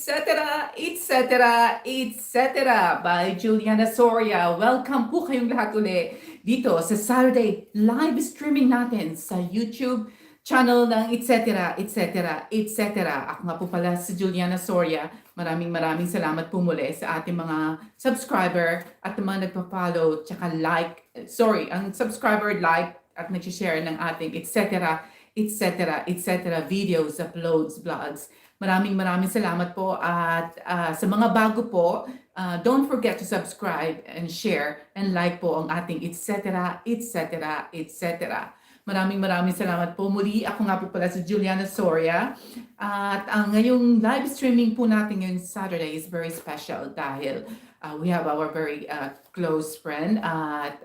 etc. by Juliana Soria. Welcome po kayong lahat uli dito sa Saturday live streaming natin sa YouTube channel ng etc. Ako nga po pala si Juliana Soria. Maraming salamat po muli sa ating mga subscriber at mga nagpa-follow tsaka ang subscriber, like at nag-share ng ating etc. videos, uploads, vlogs. Maraming salamat po at sa mga bago po, don't forget to subscribe and share and like po ang ating etc. Maraming salamat po. Muli, ako nga po pala si Juliana Soria. At ang ngayong live streaming po natin ngayong Saturday is very special dahil we have our very close friend at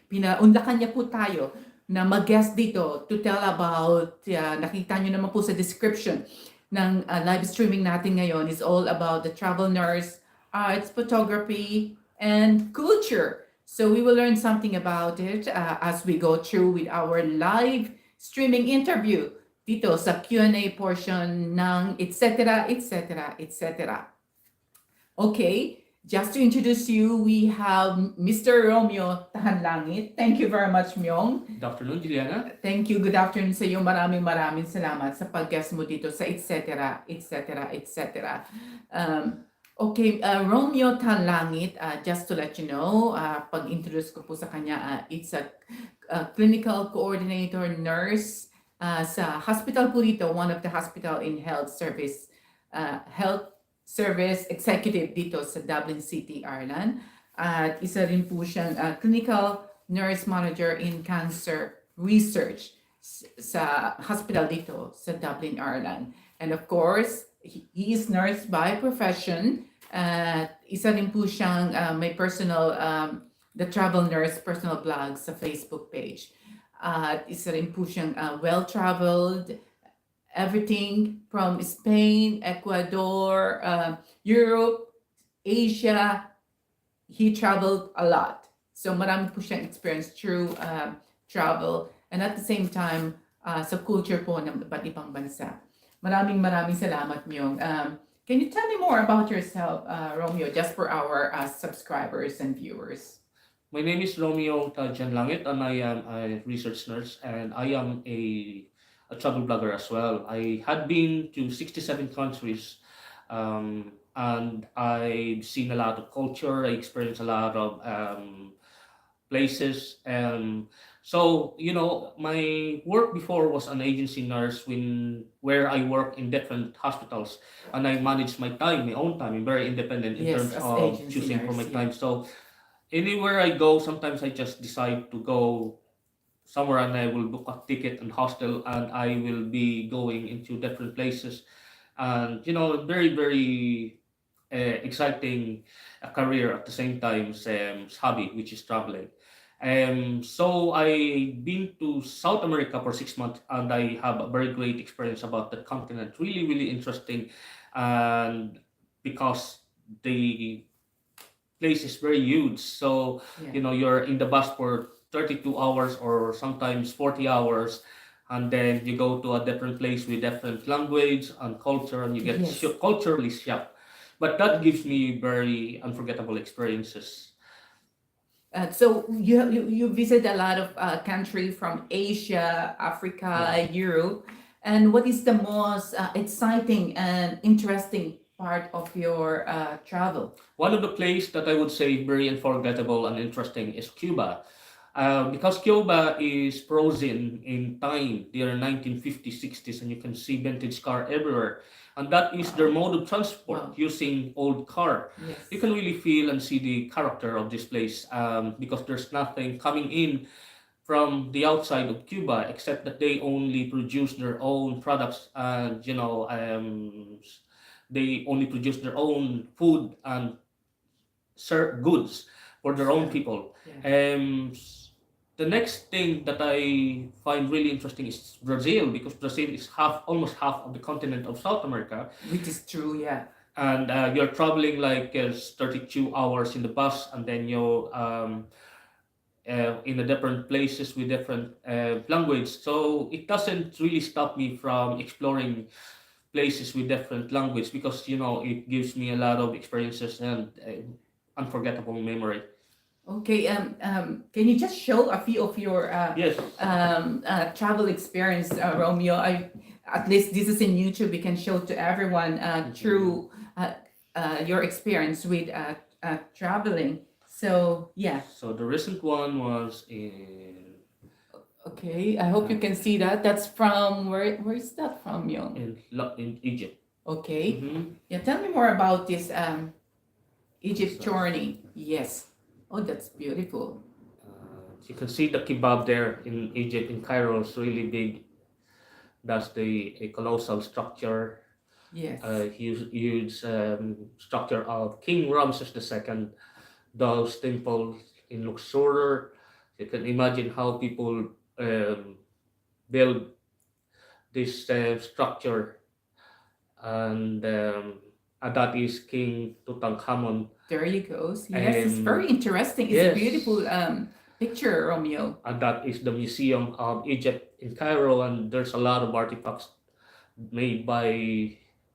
pinaunlakan niya po tayo na mag-guest dito to tell about, nakita nyo naman po sa description ng live streaming natin ngayon is all about the travel nurse, arts, photography, and culture. So we will learn something about it as we go through with our live streaming interview dito sa Q&A portion ng etc. Okay, just to introduce you, we have Mr. Romeo Tajanlangit. Thank you very much, Myong. Good afternoon, Juliana. Thank you. Good afternoon sa iyo. Maraming salamat sa pag-guest mo dito sa etc. Okay, Romeo Tajanlangit, just to let you know, pag-introduce ko po sa kanya, it's a clinical coordinator nurse sa hospital po dito, one of the hospital in health service executive dito sa Dublin City, Ireland. At isa rin po siyang clinical nurse manager in cancer research sa hospital dito sa Dublin, Ireland. And of course, he is nurse by profession. Isa rin po siyang may personal, the travel nurse personal blog sa Facebook page. Isa rin po siyang well-traveled, everything from Spain, Ecuador, Europe, Asia. He traveled a lot. So marami po siyang experience through travel and at the same time sa culture po ng iba't ibang bansa. Maraming salamat, Myong. Can you tell me more about yourself, Romeo, just for our subscribers and viewers? My name is Romeo Tajanlangit and I am a research nurse and I am a travel blogger as well. I had been to 67 countries and I've seen a lot of culture. I experienced a lot of places. So, my work before was an agency nurse where I work in different hospitals and I manage my time, my own time. I'm very independent in terms of choosing for my time. So anywhere I go, sometimes I just decide to go somewhere and I will book a ticket and hostel and I will be going into different places and very exciting career at the same time, hobby, which is traveling. So I've been to South America for 6 months and I have a very great experience about that continent. Really interesting, and because the place is very huge. So you're in the bus for 32 hours or sometimes 40 hours, and then you go to a different place with different language and culture, and you get culturally shocked. But that gives me very unforgettable experiences. So you visit a lot of countries from Asia, Africa, Europe, and what is the most exciting and interesting part of your travel? One of the places that I would say very unforgettable and interesting is Cuba. Because Cuba is frozen in time, they are 1950s, 60s, and you can see vintage car everywhere. And that is their mode of transport, using old car. Yes. You can really feel and see the character of this place because there's nothing coming in from the outside of Cuba except that they only produce their own products and they only produce their own food and serve goods for their own people. The next thing that I find really interesting is Brazil, because Brazil is almost half of the continent of South America. Which is true, yeah. And you're traveling like 32 hours in the bus, and then you're in the different places with different language. So it doesn't really stop me from exploring places with different language, because it gives me a lot of experiences and unforgettable memory. Okay, can you just show a few of your Yes. travel experience, Romeo? At least this is in YouTube. We can show to everyone through your experience with traveling. So yeah, So the recent one was in okay. I hope you can see that. That's from where? Where is that from, Young? in Egypt. Okay. Mm-hmm. Yeah, tell me more about this Egypt So, journey. Yes. Oh, that's beautiful. you can see the kebab there in Egypt, in Cairo. It's really big. That's a colossal structure, Yes. a huge structure of King Ramses II. Those temples in Luxor. You can imagine how people um, build this structure, and that is King Tutankhamun. There you go. Yes, it's very And interesting. It's a yes, beautiful picture, Romeo. and that is the Museum of Egypt in Cairo, and there's a lot of artifacts made by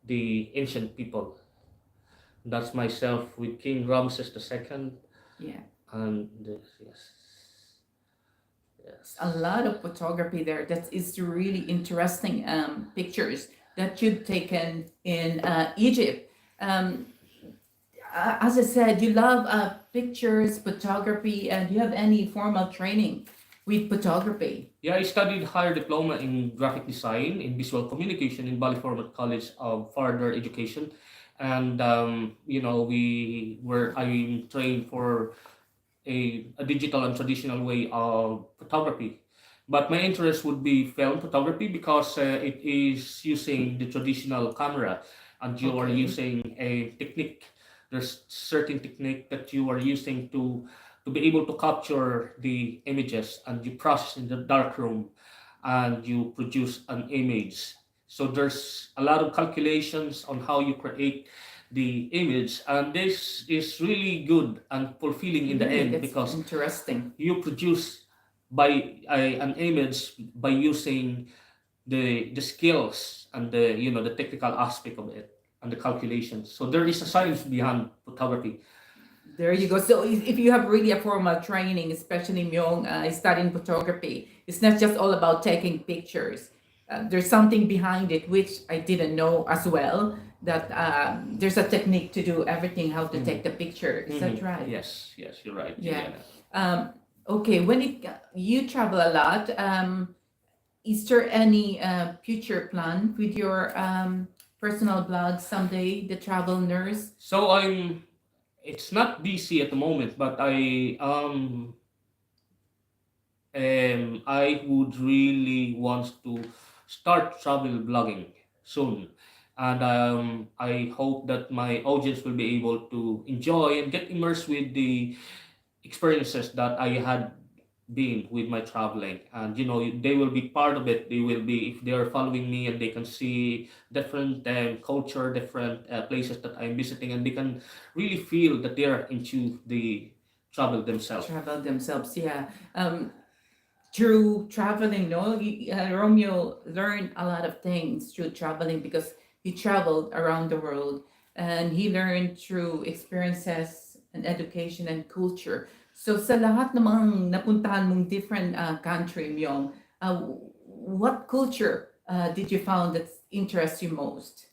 the ancient people. That's myself with King Ramses II, Yeah, and yes, it's a yes. lot of photography there. That is really interesting pictures that you've taken in Egypt. Um, as I said, you love pictures, photography, and do you have any formal training with photography? Yeah, I studied higher diploma in graphic design in visual communication in Baliformat College of Further Education, and I'm trained for a digital and traditional way of photography. But my interest would be film photography, because it is using the traditional camera, and you are Okay. using a technique. There's certain technique that you are using to be able to capture the images, and you process in the dark room, and you produce an image. So there's a lot of calculations on how you create the image, and this is really good and fulfilling in the Really, end, that's because interesting. you produce an image by using the skills and the technical aspect of it, and the calculations. So there is a science behind photography. There you go. So if you have really a formal training, especially Myung, studying photography, it's not just all about taking pictures. There's something behind it, which I didn't know as well, that there's a technique to do everything, how to take the picture. Is that right? Yes, yes, you're right, Yeah. Juliana. Okay, when you travel a lot, is there any future plan with your personal blog someday, the travel nurse? So it's not busy at the moment, but I would really want to start travel blogging soon, and I hope that my audience will be able to enjoy and get immersed with the experiences that I had been with my traveling, and they will be part of it. They will be, if they are following me, and they can see different culture, different places that I'm visiting, and they can really feel that they are into the travel themselves. Travel themselves, yeah. Through traveling, no, Romeo learned a lot of things through traveling because he traveled around the world and he learned through experiences and education and culture. So sa lahat namang napuntahan mong different country, Myong, what culture did you found that interests you most?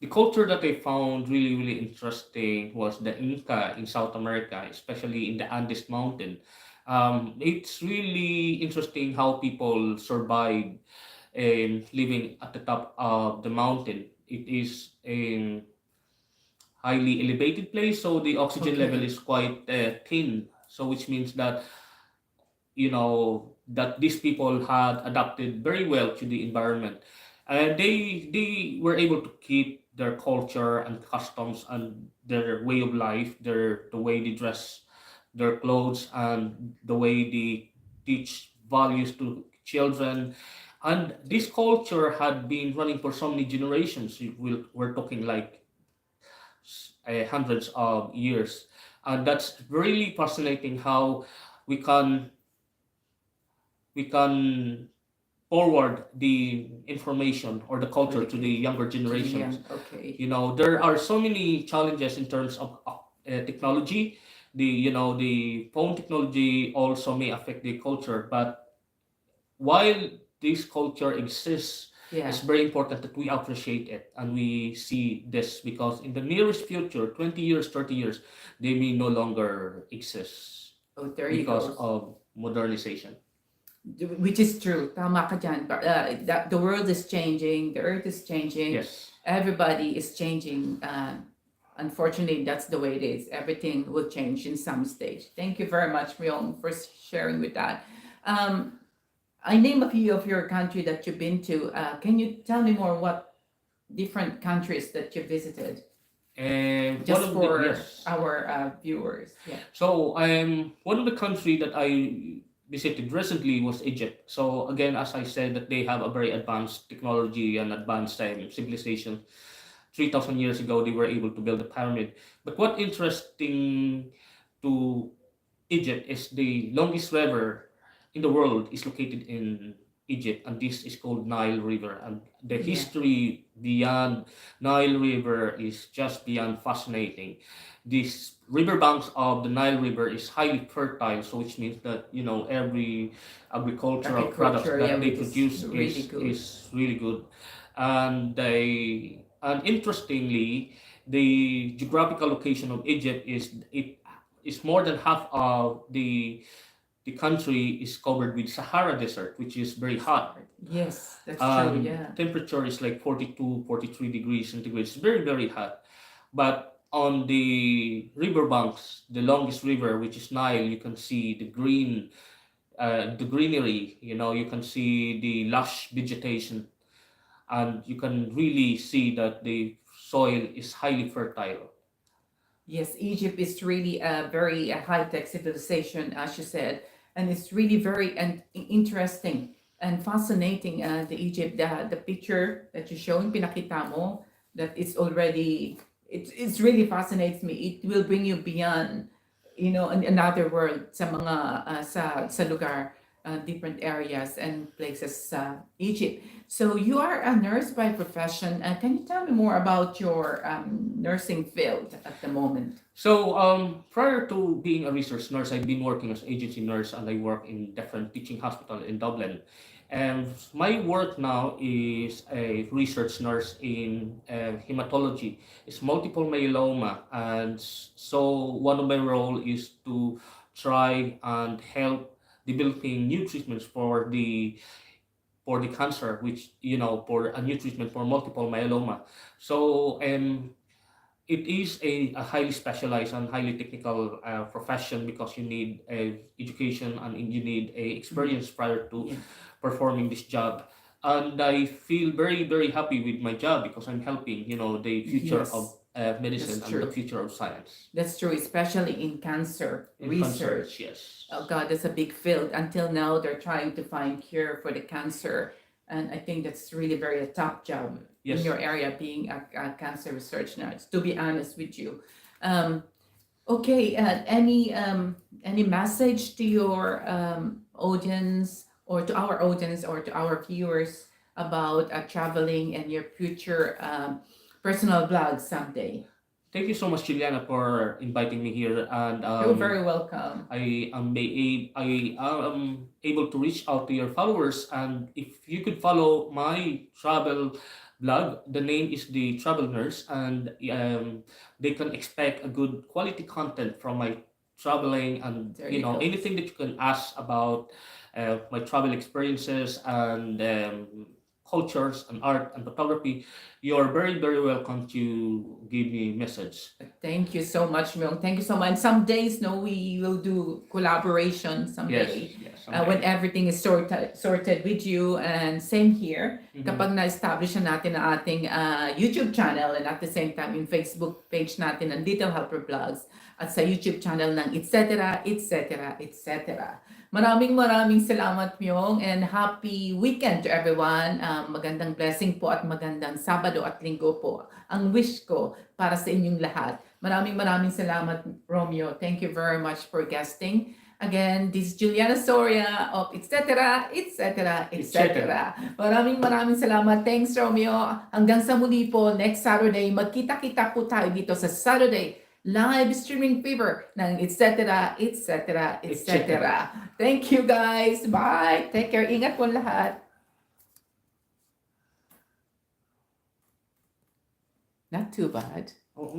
The culture that I found really, really interesting was the Inca in South America, especially in the Andes Mountain. It's really interesting how people survive living at the top of the mountain. It is a highly elevated place, so the oxygen level Okay. is quite thin. So which means that that these people had adapted very well to the environment, and they were able to keep their culture and customs and their way of life, the way they dress, their clothes, and the way they teach values to children. And this culture had been running for so many generations. We're talking like hundreds of years, and that's really fascinating how we can we can forward the information or the For culture the to the kid, younger to the generations. young, okay. You know, there are so many challenges in terms of technology. The phone technology also may affect the culture, but while this culture exists, Yeah. it's very important that we appreciate it and we see this, because in the nearest future, 20 years, 30 years, they may no longer exist Oh, there you because go. of modernization. Which is true. Tama ka dyan. The world is changing, the earth is changing, Yes. everybody is changing. Unfortunately, that's the way it is. Everything will change in some stage. Thank you very much, Myung, for sharing with that. Um, I name a few of your country that you've been to. Can you tell me more what different countries that you visited, And one just of the for yes. our viewers? Yeah. So one of the country that I visited recently was Egypt. So again, as I said, that they have a very advanced technology and advanced civilization. 3,000 years ago, they were able to build a pyramid. But what interesting to Egypt is the longest river in the world is located in Egypt, and this is called Nile River. And the Yeah. history beyond Nile River is just beyond fascinating. These riverbanks of the Nile River is highly fertile, so which means that every agricultural products Agriculture, yeah, that they which is produce really good. is really good, and interestingly, the geographical location of Egypt is more than half of the country is covered with Sahara Desert, which is very It's hot. hard. Yes, that's true. Yeah. Temperature is like 42, 43 degrees centigrade. It's very, very hot. But on the riverbanks, the longest river, which is Nile, you can see the greenery. You can see the lush vegetation, and you can really see that the soil is highly fertile. Yes, Egypt is really a very high-tech civilization, as you said, and it's really very interesting and fascinating. The Egypt, the picture that you showing, pinakita mo, that it's already, it's really fascinates me. It will bring you beyond, another world sa mga sa lugar, different areas and places sa Egypt. So you are a nurse by profession. Can you tell me more about your nursing field at the moment? So, prior to being a research nurse, I've been working as agency nurse, and I work in different teaching hospital in Dublin. And my work now is a research nurse in hematology. It's multiple myeloma, and so one of my role is to try and help developing new treatments for the cancer, which for a new treatment for multiple myeloma. So, it is a highly specialized and highly technical profession, because you need education and you need a experience prior to Yeah. performing this job. And I feel very, very happy with my job, because I'm helping the future of Yes, medicine that's and the true. future of science That's true, especially in cancer in cancer. research. Yes, Oh God, that's a big field. Until now, they're trying to find cure for the cancer, and I think that's really very a top job in yes. your area, being a cancer research nurse. To be honest with you, um, okay. Any message to your audience, or to our audience, or to our viewers about traveling and your future personal vlog someday? Thank you so much, Juliana, for inviting me here. And You're very welcome. I am able to reach out to your followers. And if you could follow my travel blog, the name is the Travel Nurse, and they can expect a good quality content from my traveling, and There you go. anything that you can ask about my travel experiences and cultures and art and photography. You are very, very welcome to give me message. Thank you so much, Myung. Thank you so much. Some days, no, we will do collaboration Yes, someday. yes, When someday. everything is sorted with you, and same here, Mhm. kapag na-establish na natin ang ating YouTube channel, and at the same time yung Facebook page natin ng Little Helper Vlogs, at sa YouTube channel ng etc. etc. etc. Maraming salamat, Myung, and happy weekend to everyone. Magandang blessing po at magandang Sabado at Linggo po ang wish ko para sa inyong lahat. Maraming salamat, Romeo. Thank you very much for guesting. Again, this is Juliana Soria of etc. etc. etc. Maraming salamat. Thanks, Romeo. Hanggang sa muli po, next Saturday, magkita-kita po tayo dito sa Saturday live streaming fever ng etc. etc. etc. Thank you guys. Bye. Take care. Ingat po lahat. Not too bad. Oo